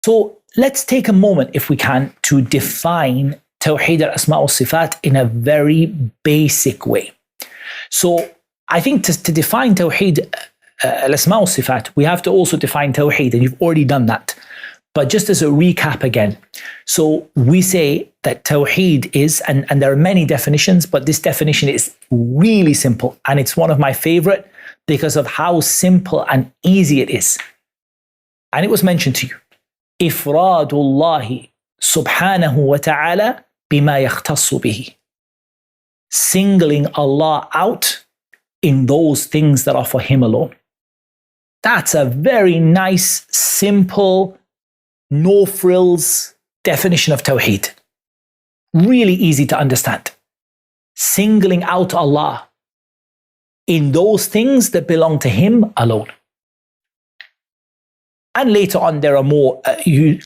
So let's take a moment, if we can, to define tawhid al-asma wa-sifat in a very basic way. So I think to define tawhid al-asma wa-sifat, we have to also define tawhid, and you've already done that. But just as a recap again, so we say that tawhid is, and there are many definitions, but this definition is really simple, and it's one of my favorite because of how simple and easy it is. And it was mentioned to you. Ifradullahi subhanahu wa ta'ala bima yakhtassu bihi. Singling Allah out in those things that are for Him alone. That's a very nice, simple, no frills definition of tawheed. Really easy to understand. Singling out Allah in those things that belong to Him alone. And later on, there are more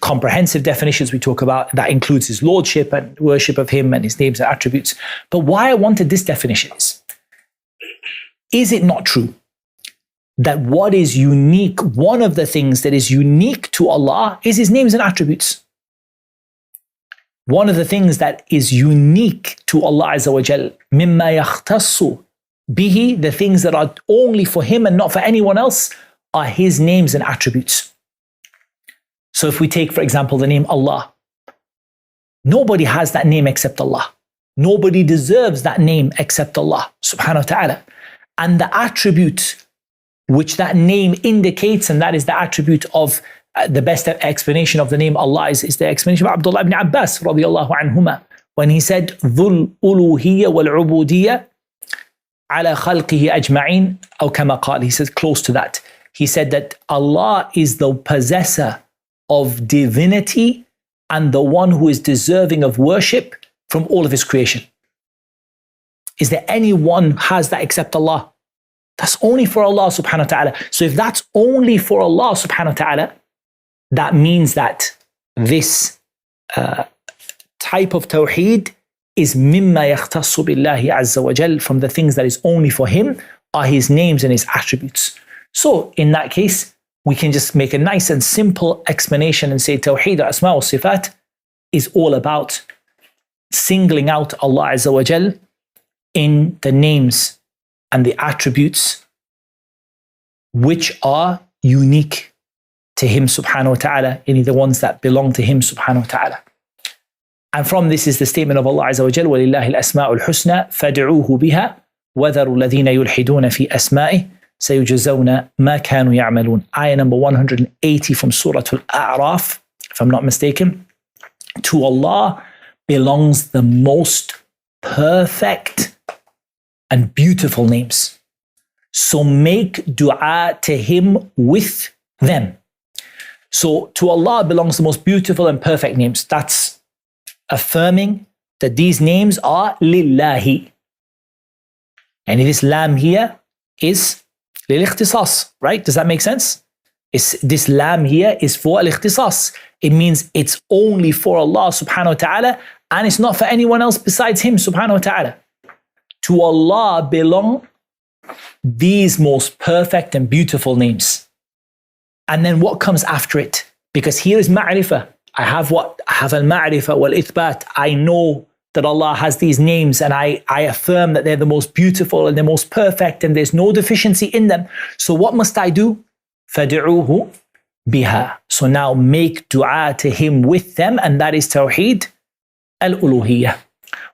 comprehensive definitions we talk about that includes His lordship and worship of Him and His names and attributes. But why I wanted this definition is it not true that what is unique, one of the things that is unique to Allah is His names and attributes? One of the things that is unique to Allah Azza wa Jal, mimma yakhtassu bihi, the things that are only for Him and not for anyone else, are His names and attributes. So if we take, for example, the name Allah, nobody has that name except Allah. Nobody deserves that name except Allah, subhanahu wa ta'ala. And the attribute which that name indicates, and that is the attribute of the best explanation of the name Allah is the explanation of Abdullah ibn Abbas radiyallahu anhuma, when he said, ذُو الْأُلُوهِيَّةِ وَالْعُبُودِيَّةِ عَلَى خَلْقِهِ أَجْمَعِينَ, أو كما قال, he says close to that. He said that Allah is the possessor of divinity and the one who is deserving of worship from all of His creation. Is there anyone who has that except Allah? That's only for Allah subhanahu wa ta'ala. So if that's only for Allah subhanahu wa ta'ala, that means that this type of tawheed is mimma yakhtassu billahi azza wa jal, from the things that is only for Him are His names and His attributes. So in that case, we can just make a nice and simple explanation and say tawheed al-asma wa sifat is all about singling out Allah azza wa jal in the names and the attributes which are unique to Him subhanahu wa ta'ala, any the ones that belong to Him subhanahu wa ta'ala. And from this is the statement of Allah azza wa jal, وَلِلَّهِ الْأَسْمَاءُ الْحُسْنَى فَادْعُوهُ بِهَا وَذَرُوا الَّذِينَ يُلْحِدُونَ فِي أَسْمَائِهِ سَيُجْزَوْنَ مَا كَانُوا يَعْمَلُونَ. Ayah number 180 from Surah Al-A'raf, if I'm not mistaken. To Allah belongs the most perfect and beautiful names. So make dua to Him with them. So to Allah belongs the most beautiful and perfect names. That's affirming that these names are lillahi. And this lam here is lil-ikhtisas, right? Does that make sense? This lam here is for al-ikhtisas. It means it's only for Allah subhanahu wa ta'ala, and it's not for anyone else besides Him subhanahu wa ta'ala. To Allah belong these most perfect and beautiful names. And then what comes after it? Because here is ma'rifah. I have al-ma'rifah wal-ithbat. I know that Allah has these names, and I affirm that they're the most beautiful and the most perfect, and there's no deficiency in them. So what must I do? فَدْعُوهُ بِهَا. So now make dua to Him with them, and that is tawheed al-uluhiyyah.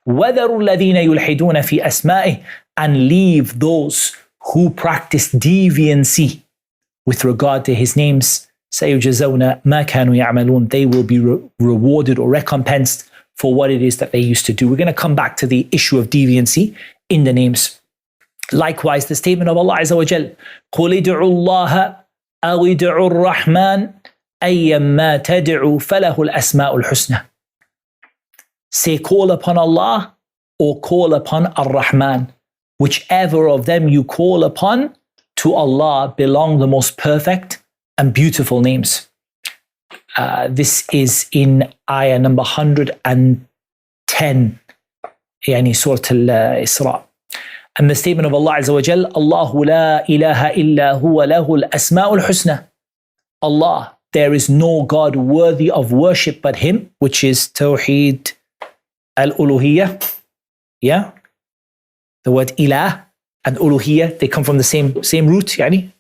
وَذَرُوا الَّذِينَ يُلْحِدُونَ فِي أَسْمَائِهِ. And leave those who practice deviancy with regard to His names. سَيُجْزَوْنَ مَا كَانُوا يَعْمَلُونَ. They will be rewarded or recompensed for what it is that they used to do. We're going to come back to the issue of deviancy in the names. Likewise, the statement of Allah Azza wa Jal, قُلِ ادْعُوا اللَّهَ أَوِ ادْعُوا الرَّحْمَنَ أَيًّمَّا تَدْعُوا فَلَهُ الْأَسْمَاءُ الْحُسْنَى. Say, call upon Allah or call upon Ar-Rahman. Whichever of them you call upon, to Allah belong the most perfect and beautiful names. This is in ayah number 110, yani Surah Al-Isra. And the statement of Allah Azza wa Jal, Allahu la ilaha illa huwa lahu al-asma'ul husna. Allah, there is no God worthy of worship but him, which is tawhid al-uluhiyyah. Yeah? The word ilah and uluhiyyah, they come from the same root. Yani.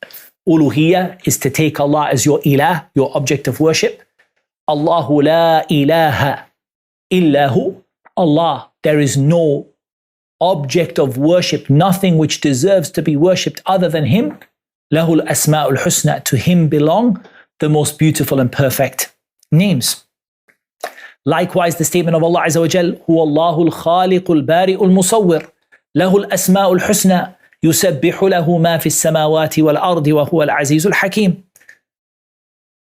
Uluhiyyah is to take Allah as your ilah, your object of worship. Allahu la ilaha illahu. Allah, there is no object of worship, nothing which deserves to be worshipped other than him. Lahul asma'ul husna, to him belong the most beautiful and perfect names. Likewise, the statement of Allah Azza wa Jal, Huwa Allahul Khaliqul Bari'ul Musawwir, Lahul Asma'ul Husna, Yusabbihu lahu ma fi samawati wal ardi wa huwa al-azizul hakim.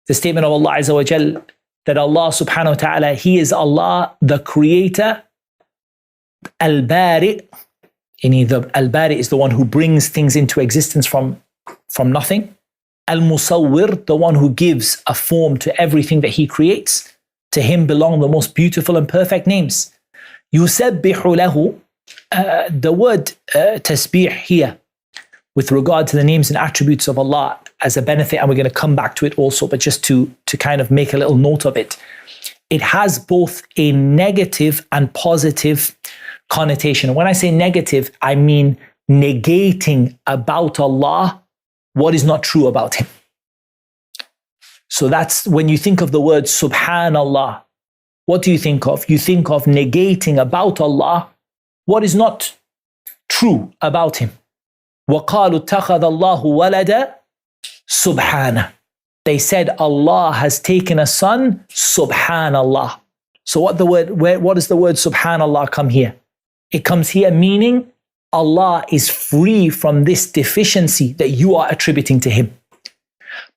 The statement of Allah Azza wa Jal, that Allah subhanahu wa ta'ala, He is Allah, the creator, Al-Bari', Al-Bari' is the one who brings things into existence from nothing. Al-Musawwir, the one who gives a form to everything that He creates. To Him belong the most beautiful and perfect names. Yusabbihu lahu, the word tasbih here, with regard to the names and attributes of Allah as a benefit, and we're going to come back to it also, but just to kind of make a little note of it, it has both a negative and positive connotation. And when I say negative, I mean negating about Allah what is not true about Him. So that's when you think of the word subhanallah, what do you think of? You think of negating about Allah what is not true about Him. وَقَالُوا اتَّخَذَ اللَّهُ وَلَدًا subhana. They said Allah has taken a son, subhanallah. So what does the word subhanallah come here? It comes here meaning Allah is free from this deficiency that you are attributing to Him.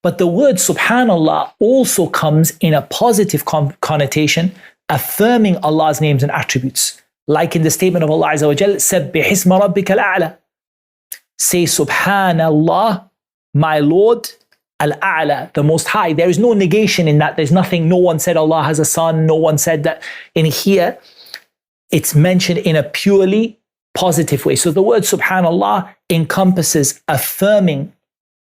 But the word subhanallah also comes in a positive connotation, affirming Allah's names and attributes. Like in the statement of Allah Azza wa Jal, سَبِّحِ اسْمَ رَبِّكَ الْأَعْلَى. Say subhanallah, my Lord, al-A'la, the Most High. There is no negation in that. There's nothing, no one said Allah has a son, no one said that. In here, it's mentioned in a purely positive way. So the word subhanallah encompasses affirming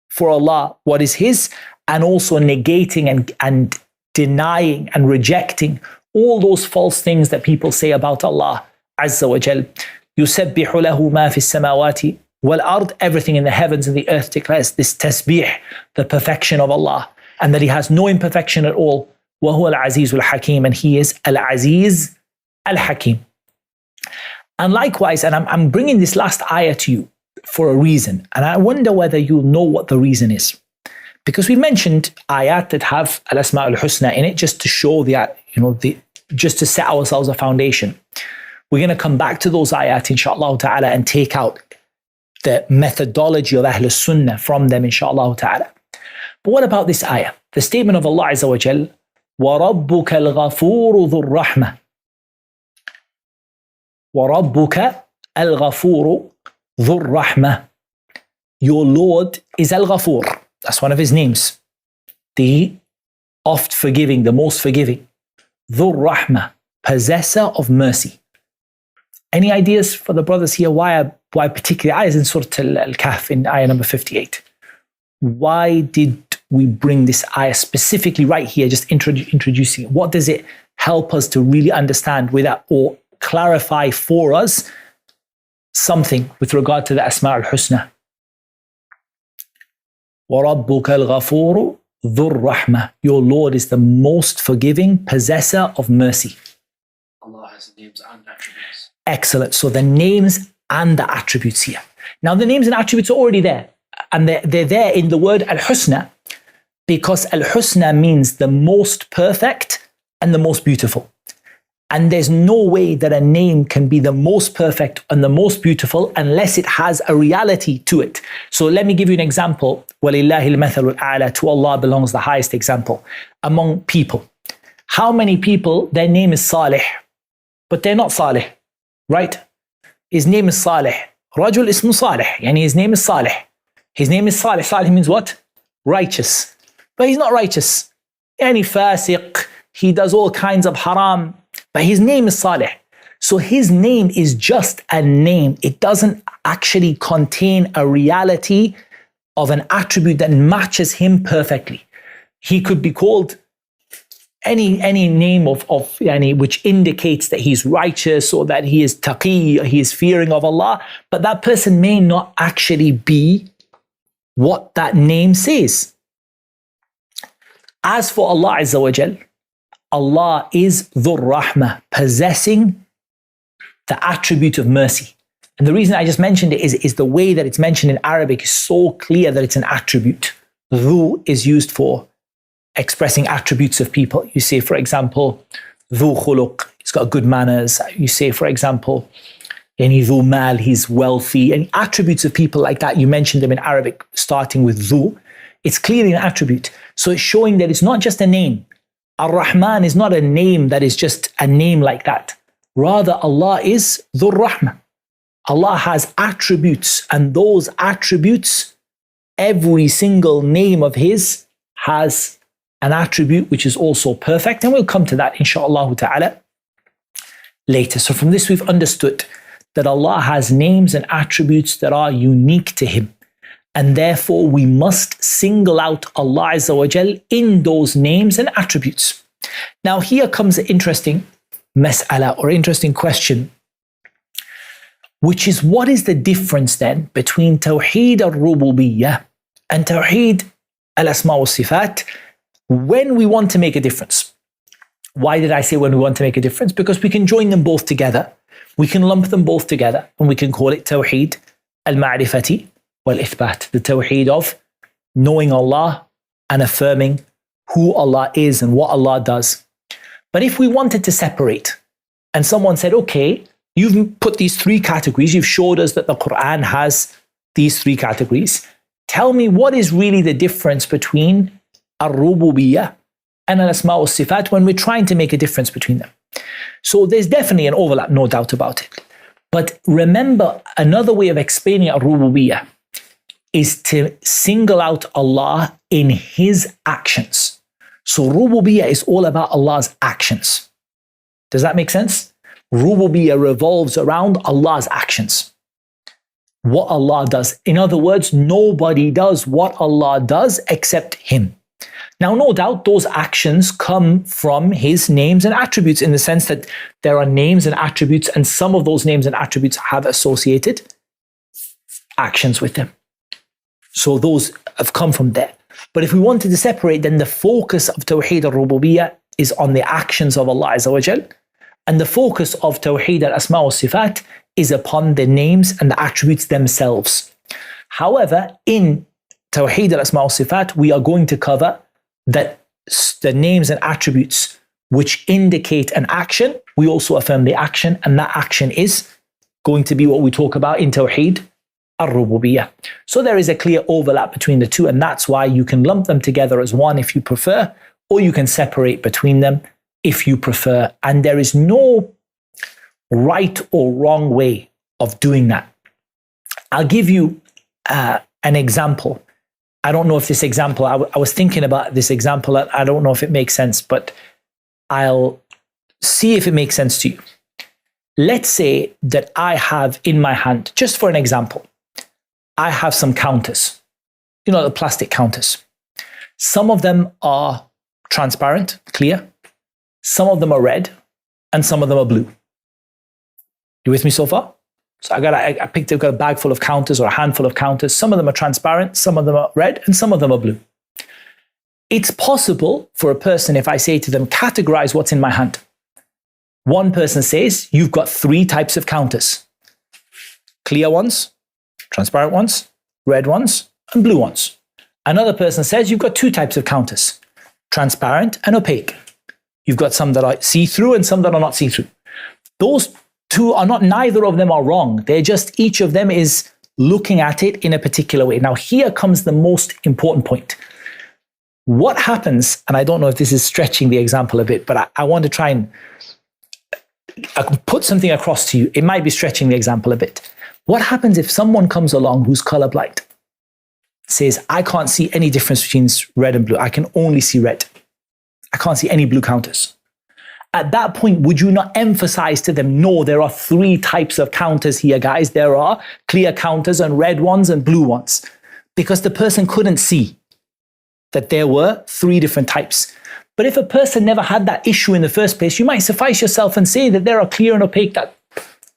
for Allah what is His, and also negating and denying and rejecting all those false things that people say about Allah Azza wa Jal. يُسَبِّحُ لَهُ مَا فِي السَّمَاوَاتِ وَالْأَرْضِ. Everything in the heavens and the earth declares this tasbih, the perfection of Allah, and that He has no imperfection at all. وَهُوَ الْعَزِيزُ الْحَكِيمُ, and He is Al-Aziz Al-Hakim. And likewise, and I'm bringing this last ayah to you for a reason, and I wonder whether you'll know what the reason is. Because we mentioned ayat that have al-asma al-husna in it, just to show just to set ourselves a foundation. We're going to come back to those ayat, inshallah ta'ala, and take out the methodology of Ahl Sunnah from them, inshallah ta'ala. But what about this ayah? The statement of Allah Azza wa Jal, وَرَبُّكَ الْغَفُورُ ذُو الرَّحْمَةِ. وَرَبُّكَ الْغَفُورُ ذُو الرَّحْمَةِ. Your Lord is Al-Ghafur. That's one of His names. The oft forgiving, the most forgiving. ذُو الرَّحْمَةِ, possessor of mercy. Any ideas for the brothers here why particularly ayahs in Surah Al-Kahf in ayah number 58? Why did we bring this ayah specifically right here, just introducing it? What does it help us to really understand with that, or clarify for us something with regard to the Asma al-Husna? وَرَبُّكَ الْغَفُورُ ذُو الرَّحْمَةِ. Your Lord is the most forgiving, possessor of mercy. Allah has names and attributes. Excellent. So the names and the attributes here. Now the names and attributes are already there. And they're there in the word al-Husna, because al-Husna means the most perfect and the most beautiful. And there's no way that a name can be the most perfect and the most beautiful unless it has a reality to it. So let me give you an example. وَلِلَّهِ الْمَثَلُ الْأَعْلَى. To Allah belongs the highest example among people. How many people, their name is Salih, but they're not Salih, right? His name is Salih. Rajul ismu Salih, yani his name is Salih. His name is Salih. Salih means what? Righteous. But he's not righteous. Yani fasiq, he does all kinds of haram, but his name is Salih. So his name is just a name. It doesn't actually contain a reality of an attribute that matches him perfectly. He could be called any name of which indicates that he's righteous or that he is taqi, or he is fearing of Allah, but that person may not actually be what that name says. As for Allah Azza wa Jal, Allah is Dhur Rahmah, possessing the attribute of mercy. And the reason I just mentioned it is the way that it's mentioned in Arabic is so clear that it's an attribute. Dhu is used for expressing attributes of people. You say, for example, Dhu khuluq, he's got good manners. You say, for example, Dhu mal, he's wealthy. And attributes of people like that, you mentioned them in Arabic, starting with Dhu. It's clearly an attribute. So it's showing that it's not just a name. Ar-Rahman is not a name that is just a name like that. Rather, Allah is Dhur Rahmah. Allah has attributes, and those attributes, every single name of His has an attribute which is also perfect. And we'll come to that, inshaAllah ta'ala, later. So from this, we've understood that Allah has names and attributes that are unique to Him. And therefore, we must single out Allah Azza wa Jal in those names and attributes. Now, here comes an interesting mas'ala or interesting question, which is, what is the difference then between Tawheed al-Rububiyyah and Tawheed al-Asma wa Sifat when we want to make a difference? Why did I say when we want to make a difference? Because we can join them both together. We can lump them both together and we can call it Tawheed al-Ma'rifati wal-Ithbat, the Tawheed of knowing Allah and affirming who Allah is and what Allah does. But if we wanted to separate and someone said, okay, you've put these three categories, you've showed us that the Quran has these three categories. Tell me, what is really the difference between Ar-Rububiyyah and Al-Asma wa Sifat when we're trying to make a difference between them? So there's definitely an overlap, no doubt about it. But remember, another way of explaining Ar-Rububiyyah is to single out Allah in His actions. So Rububiyyah is all about Allah's actions. Does that make sense? Rububiyyah revolves around Allah's actions. What Allah does. In other words, nobody does what Allah does except Him. Now, no doubt those actions come from His names and attributes, in the sense that there are names and attributes, and some of those names and attributes have associated actions with them. So those have come from there. But if we wanted to separate, then the focus of Tawheed al-Rububiyyah is on the actions of Allah Azza wa Jal, and the focus of Tawheed al-Asma wa Sifat is upon the names and the attributes themselves. However, in Tawheed al-Asma wa Sifat, we are going to cover that the names and attributes which indicate an action, we also affirm the action, and that action is going to be what we talk about in Tawheed al-Rububiyyah. So there is a clear overlap between the two, and that's why you can lump them together as one if you prefer, or you can separate between them if you prefer. And there is no right or wrong way of doing that. I'll give you an example. I don't know if this example, I was thinking about this example. I don't know if it makes sense, but I'll see if it makes sense to you. Let's say that I have in my hand, just for an example, I have some counters, you know, the plastic counters. Some of them are transparent, clear. Some of them are red, and some of them are blue. You with me so far? So I picked up a bag full of counters, or a handful of counters. Some of them are transparent, some of them are red, and some of them are blue. It's possible for a person, if I say to them, categorize what's in my hand. One person says, you've got three types of counters. Clear ones, transparent ones, red ones, and blue ones. Another person says, you've got two types of counters, transparent and opaque. You've got some that are see-through and some that are not see-through. Those two are not, neither of them are wrong. They're just, each of them is looking at it in a particular way. Now, here comes the most important point. What happens, and I don't know if this is stretching the example a bit, but I want to try and put something across to you. It might be stretching the example a bit. What happens if someone comes along who's colorblind, says, I can't see any difference between red and blue. I can only see red. I can't see any blue counters. At that point, would you not emphasize to them, no, there are three types of counters here, guys. There are clear counters and red ones and blue ones, because the person couldn't see. that there were 3 different types. But if a person never had that issue in the first place, you might suffice yourself and say that they are clear and opaque.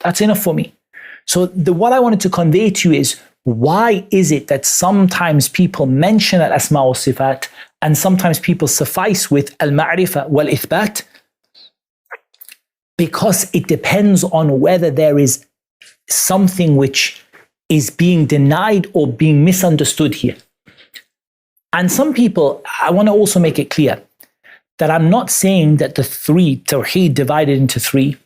That's enough for me. So what I wanted to convey to you is, why is it that sometimes people mention al-asma wa sifat and sometimes people suffice with al-ma'rifa wal-ithbat? Because it depends on whether there is something which is being denied or being misunderstood here. And some people, I want to also make it clear that I'm not saying that the 3, tawhid divided into 3,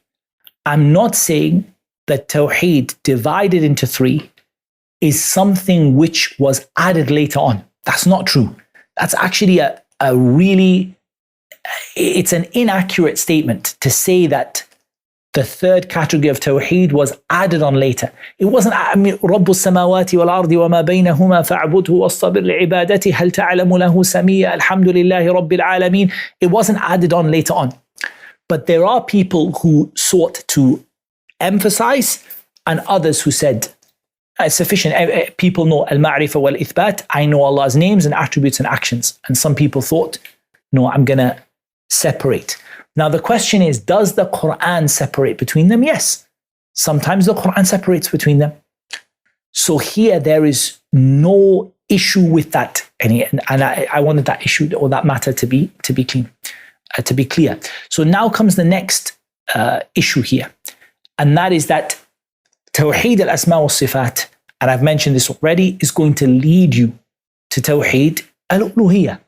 I'm not saying that tawhid divided into 3 is something which was added later on. That's not true. That's actually it's an inaccurate statement to say that the 3rd category of tawheed was added on later. It wasn't, رَبُّ السَّمَاوَاتِ وَالْأَرْضِ وَمَا بَيْنَهُمَا فَاعْبُدْهُ وَاصْطَبِرْ لِعِبَادَتِهِ هَلْ تَعْلَمُ لَهُ سَمِيًّا الْحَمْدُ لِلَّهِ رَبِّ الْعَالَمِينَ. It wasn't added on later on. But there are people who sought to emphasize and others who said, it's sufficient. People know al-ma'rifa wal-ithbat. I know Allah's names and attributes and actions. And some people thought, no, I'm going to separate. Now, the question is, does the Quran separate between them? Yes. Sometimes the Quran separates between them. So here, there is no issue with that. And I wanted that issue or that matter to be clear. So now comes the next issue here. And that is that Tawheed al-Asma wa Sifat, and I've mentioned this already, is going to lead you to Tawheed al-Uluhiyya.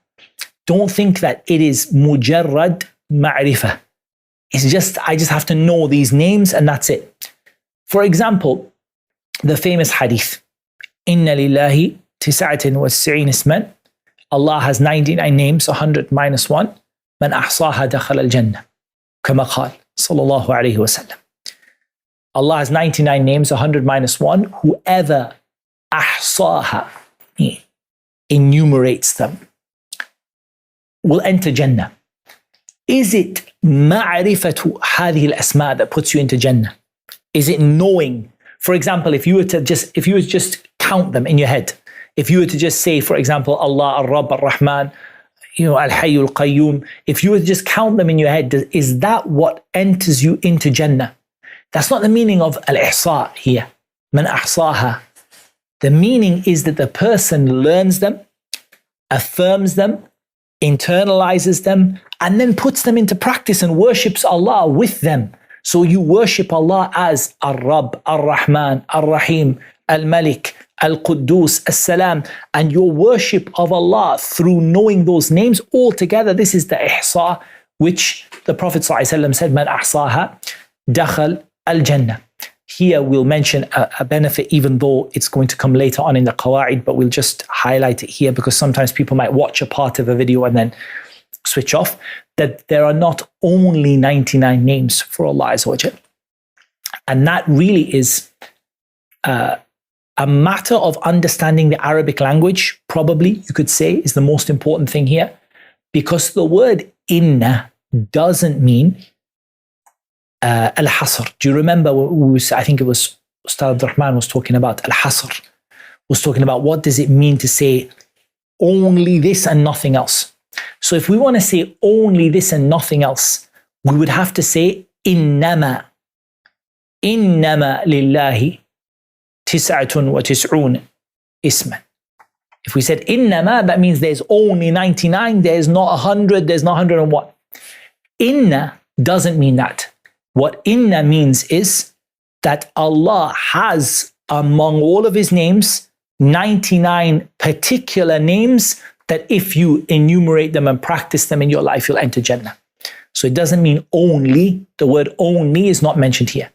Don't think that it is mujarrad ma'rifah. It's just, I just have to know these names and that's it. For example, the famous hadith, Inna lillahi tis'atin wa tis'in isman. Allah has 99 names, 100 minus 1. Man ahsaha dakhal al-jannah. Kama qal, sallallahu alayhi wa sallam. Allah has 99 names, 100 minus 1. Whoever ahsaha, enumerates them, will enter Jannah. Is it ma'rifatu hadhihi al-asma that puts you into Jannah? Is it knowing? For example, if you were to just count them in your head, if you were to just say, for example, Allah, Ar-Rabb, Ar-Rahman, Al-Hayy, Al-Qayyum, if you were to just count them in your head, is that what enters you into Jannah? That's not the meaning of al-ihsa here. Man ahsaha. The meaning is that the person learns them, affirms them, internalizes them, and then puts them into practice and worships Allah with them. So you worship Allah as Ar-Rabb, Ar-Rahman, Ar-Rahim, Al-Malik, Al-Quddus, As-Salam, and your worship of Allah through knowing those names altogether. This is the ihsa, which the Prophet ﷺ said, Man ahsaha, dakhal al-Jannah. Here we'll mention a benefit, even though it's going to come later on in the Qawa'id, but we'll just highlight it here because sometimes people might watch a part of a video and then switch off, that there are not only 99 names for Allah Azza wa Jal. And that really is a matter of understanding the Arabic language, probably you could say is the most important thing here, because the word inna doesn't mean al-hasr. Do you remember, I think it was Ustad Abdurrahman was talking about al-hasr, was talking about what does it mean to say only this and nothing else. So if we want to say only this and nothing else, we would have to say innama lillahi tis'atun wa tis'un isman. If we said innama, that means there's only 99, there's not 100, there's not 101. Inna doesn't mean that. What inna means is that Allah has among all of his names 99 particular names that if you enumerate them and practice them in your life, you'll enter Jannah. So it doesn't mean only. The word only is not mentioned here.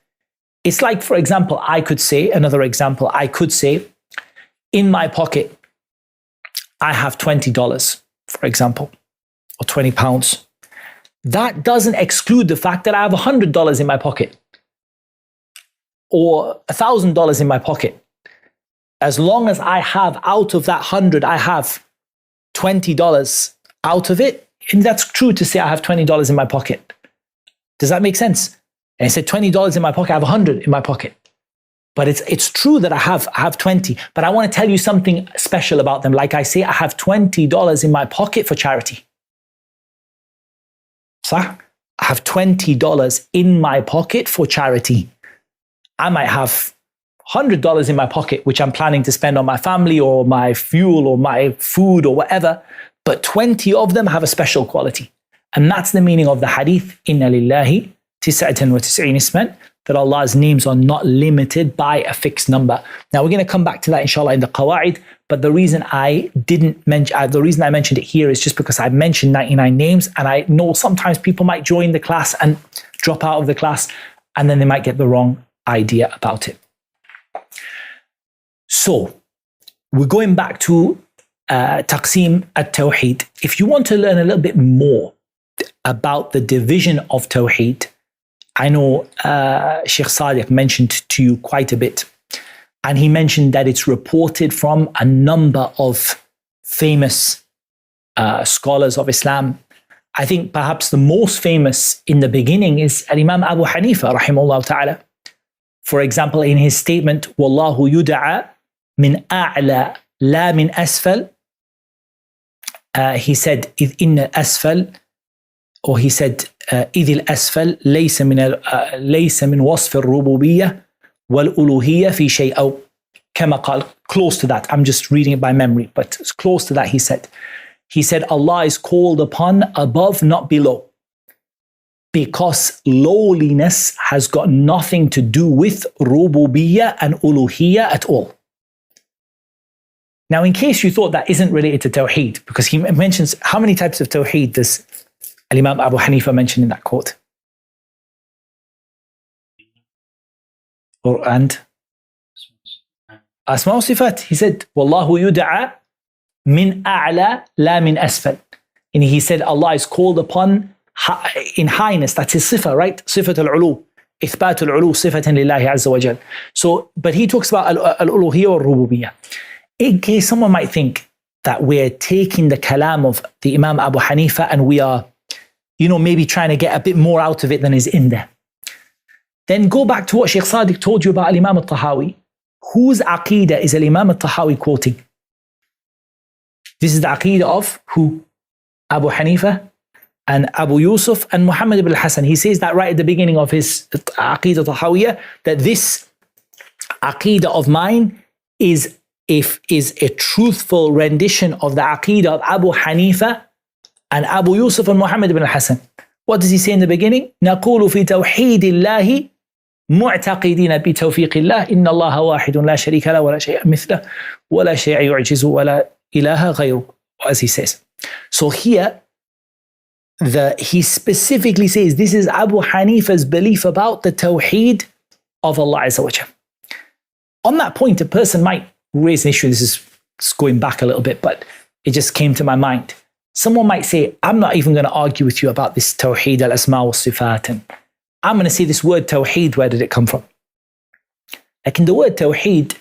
It's like, for example, I could say, in my pocket, I have $20, for example, or £20. That doesn't exclude the fact that I have $100 in my pocket or $1,000 in my pocket. As long as I have out of that 100, I have $20 out of it, and that's true to say I have $20 in my pocket. Does that make sense? And I said $20 in my pocket, I have 100 in my pocket. But it's true that I have 20, but I want to tell you something special about them. Like I say, I have $20 in my pocket for charity. So I have $20 in my pocket for charity. I might have $100 in my pocket, which I'm planning to spend on my family or my fuel or my food or whatever, but 20 of them have a special quality. And that's the meaning of the hadith, Inna lillahi tis'atan wa tis'een isman, that Allah's names are not limited by a fixed number. Now we're going to come back to that inshallah in the qawaid, but the reason I mentioned it here is just because I mentioned 99 names, and I know sometimes people might join the class and drop out of the class, and then they might get the wrong idea about it. So we're going back to taqsim at-tawhid. If you want to learn a little bit more about the division of tawhid, I know Sheikh Sadiq mentioned to you quite a bit, and he mentioned that it's reported from a number of famous scholars of Islam. I think perhaps the most famous in the beginning is Imam Abu Hanifa, rahimahullah ta'ala. For example, in his statement, Wallahu yuda'a min a'la la min asfal, he said, إذ إن asfal, or he said, إذ الأسفل ليس من وصف الربوبية والألوهية في شيء أو كما قال, close to that. I'm just reading it by memory, but it's close to that. He said, Allah is called upon above, not below, because lowliness has got nothing to do with rububiyyah and uluhiyyah at all. Now, in case you thought that isn't related to tawheed, because he mentions how many types of tawheed does Imam Abu Hanifa mention in that quote? And Asma wa Sifat. He said, Wallahu yuda'a min a'la la min asfal. And he said Allah is called upon in highness. That's his sifa, right? Sifat al-ulu. Ithbat al-ulu sifatan lillahi azza wa jal. So, but he talks about al-uluhiyyah or rububiyyah. In case someone might think that we're taking the kalam of the Imam Abu Hanifa and we are, maybe trying to get a bit more out of it than is in there, then go back to what Sheikh Sadiq told you about Imam al-Tahawi. Whose aqeedah is Imam al-Tahawi quoting? This is the aqeedah of who? Abu Hanifa and Abu Yusuf and Muhammad ibn al-Hasan. He says that right at the beginning of his aqeedah Tahawiyah, that this aqeedah of mine is a truthful rendition of the aqeedah of Abu Hanifa and Abu Yusuf and Muhammad ibn al-Hasan. What does he say in the beginning? نقول في توحيد الله معتقدين بتوفيق الله إن الله واحد لا شريك له ولا شيء مثله ولا شيء يعجز ولا إله غيره, as he says. So here, he specifically says this is Abu Hanifa's belief about the tawheed of Allah Azza wa Jal. On that point, a person might raise an issue. This is going back a little bit, but it just came to my mind. Someone might say, I'm not even going to argue with you about this tawheed al-asma wa sifat, and I'm going to say this word tawheed, where did it come from? Like, in the word tawheed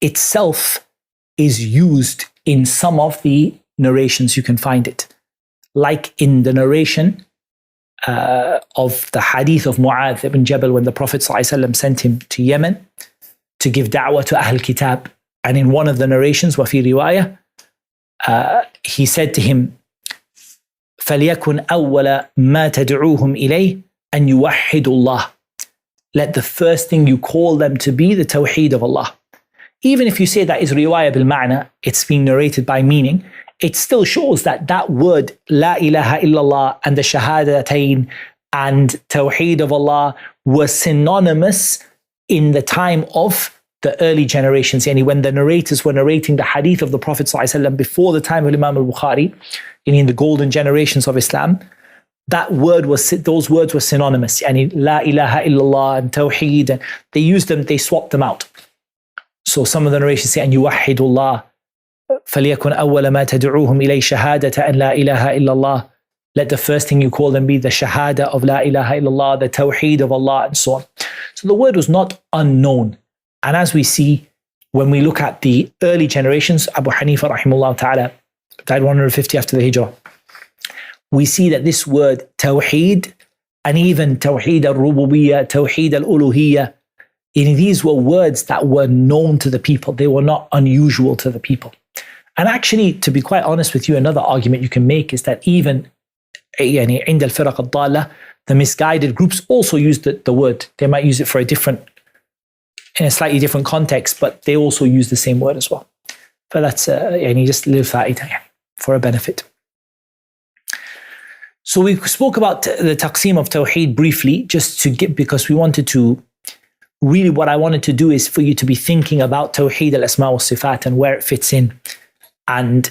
itself is used in some of the narrations. You can find it. Like in the narration of the hadith of Mu'adh ibn Jabal, when the Prophet ﷺ sent him to Yemen to give da'wah to Ahl Kitab. And in one of the narrations, وَفِي رِوَايَةٍ, he said to him, فَلْيَكُنْ أَوَّلَ مَا تَدْعُوهُمْ إِلَيْهِ أَنْ يُوَحِّدُوا اللَّهِ. Let the first thing you call them to be the tawheed of Allah. Even if you say that is riwayah bil ma'na, it's being narrated by meaning, it still shows that that word, La ilaha illallah, and the shahadatain and tawheed of Allah were synonymous in the time of the early generations. Yani when the narrators were narrating the hadith of the Prophet ﷺ before the time of Imam al-Bukhari, in the golden generations of Islam, those words were synonymous. Yani La ilaha illallah and tawheed, and they used them, they swapped them out. So some of the narrations say, أن يوحدوا الله فليكن أول ما تدعوهم إليه شهادة أن لا إله إلا الله. Let the first thing you call them be the shahada of La ilaha illallah, the tawheed of Allah, and so on. So the word was not unknown. And as we see, when we look at the early generations, Abu Hanifa rahimahullah ta'ala died 150 after the Hijrah. We see that this word tawheed, and even tawheed al-rububiyyah, tawheed al-uluhiyyah, these were words that were known to the people. They were not unusual to the people. And actually, to be quite honest with you, another argument you can make is that even عند الفرق الضالة, the misguided groups also use the word. They might use it for in a slightly different context, but they also use the same word as well. But that's just للفائدة, for a benefit. So we spoke about the taqsim of tawhid briefly, just to get, because we wanted to, really what I wanted to do is for you to be thinking about tawhid al-asma wa sifat and where it fits in, and